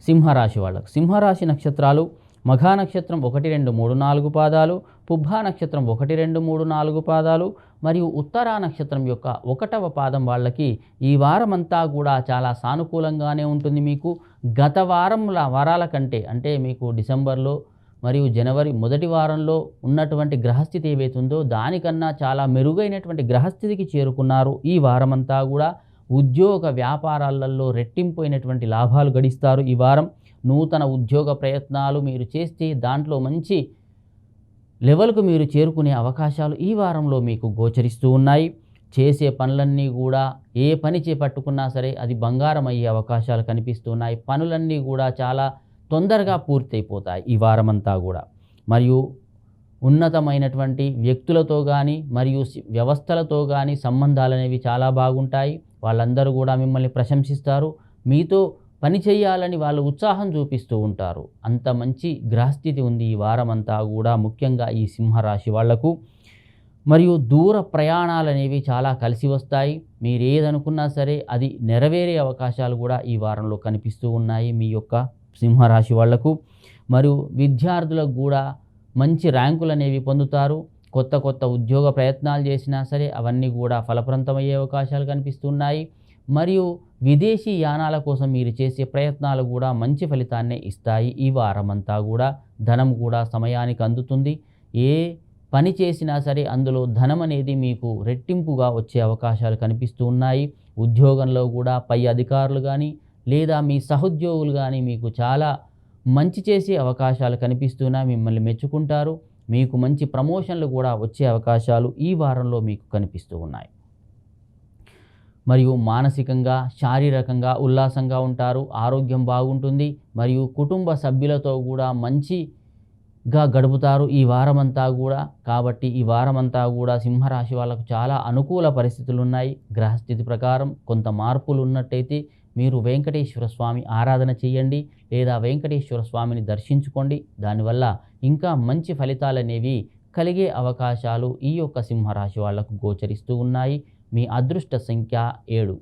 సింహరాశి వాళ్ళకు సింహరాశి నక్షత్రాలు మఘా నక్షత్రం 1, 2, 3, 4 పాదాలు, పుబ్బా నక్షత్రం 1, 2, 3, 4 పాదాలు మరియు ఉత్తరా నక్షత్రం యొక్క 1వ పాదం వాళ్ళకి ఈ వారమంతా కూడా చాలా సానుకూలంగానే ఉంటుంది. మీకు గత వారాల కంటే అంటే మీకు డిసెంబర్లో మరియు జనవరి మొదటి వారంలో ఉన్నటువంటి గ్రహస్థితి ఏవైతే ఉందో దానికన్నా చాలా మెరుగైనటువంటి గ్రహస్థితికి చేరుకున్నారు. ఈ వారమంతా కూడా ఉద్యోగ వ్యాపారాలలో రెట్టింపోయినటువంటి లాభాలు గడిస్తారు. ఈ వారం నూతన ఉద్యోగ ప్రయత్నాలు మీరు చేస్తే దాంట్లో మంచి లెవెల్కు మీరు చేరుకునే అవకాశాలు ఈ వారంలో మీకు గోచరిస్తూ ఉన్నాయి. చేసే పనులన్నీ కూడా ఏ పని చేపట్టుకున్నా సరే అది బంగారం అయ్యే అవకాశాలు కనిపిస్తున్నాయి. పనులన్నీ కూడా చాలా తొందరగా పూర్తయిపోతాయి ఈ వారమంతా కూడా. మరియు ఉన్నతమైనటువంటి వ్యక్తులతో కానీ మరియు వ్యవస్థలతో కానీ సంబంధాలు అనేవి చాలా బాగుంటాయి. వాళ్ళందరూ కూడా మిమ్మల్ని ప్రశంసిస్తారు. మీతో పని చేయాలని వాళ్ళు ఉత్సాహం చూపిస్తూ ఉంటారు. అంత మంచి గ్రహస్థితి ఉంది ఈ వారమంతా కూడా, ముఖ్యంగా ఈ సింహరాశి వాళ్లకు. మరియు దూర ప్రయాణాలు అనేవి చాలా కలిసి వస్తాయి. మీరు ఏదనుకున్నా సరే అది నెరవేరే అవకాశాలు కూడా ఈ వారంలో కనిపిస్తూ ఉన్నాయి మీ యొక్క సింహరాశి వాళ్లకు. మరియు విద్యార్థులకు కూడా మంచి ర్యాంకులు అనేవి పొందుతారు. కొత్త కొత్త ఉద్యోగ ప్రయత్నాలు చేసినా సరే అవన్నీ కూడా ఫలప్రదమయ్యే అవకాశాలు కనిపిస్తున్నాయి. మరియు విదేశీ యానాల కోసం మీరు చేసే ప్రయత్నాలు కూడా మంచి ఫలితాన్నే ఇస్తాయి. ఈ వారమంతా కూడా ధనం కూడా సమయానికి అందుతుంది. ఏ పని చేసినా సరే అందులో ధనం అనేది మీకు రెట్టింపుగా వచ్చే అవకాశాలు కనిపిస్తూ ఉన్నాయి. ఉద్యోగంలో కూడా పై అధికారులు కానీ లేదా మీ సహోద్యోగులు కానీ మీకు చాలా మంచి చేసే అవకాశాలు కనిపిస్తున్నాయి. మిమ్మల్ని మెచ్చుకుంటారు. మీకు మంచి ప్రమోషన్లు కూడా వచ్చే అవకాశాలు ఈ వారంలో మీకు కనిపిస్తూ ఉన్నాయి. మరియు మానసికంగా శారీరకంగా ఉల్లాసంగా ఉంటారు. ఆరోగ్యం బాగుంటుంది. మరియు కుటుంబ సభ్యులతో కూడా మంచిగా గడుపుతారు ఈ వారమంతా కూడా. కాబట్టి ఈ వారమంతా కూడా సింహరాశి వాళ్ళకు చాలా అనుకూల పరిస్థితులు ఉన్నాయి. గ్రహస్థితి ప్రకారం కొంత మార్పులు ఉన్నట్టయితే మీరు వెంకటేశ్వర స్వామి ఆరాధన చేయండి లేదా వెంకటేశ్వర స్వామిని దర్శించుకోండి. దానివల్ల ఇంకా మంచి ఫలితాలు అనేవి కలిగే అవకాశాలు ఈ యొక్క సింహరాశి వాళ్లకు గోచరిస్తూ ఉన్నాయి. మీ అదృష్ట సంఖ్య 7.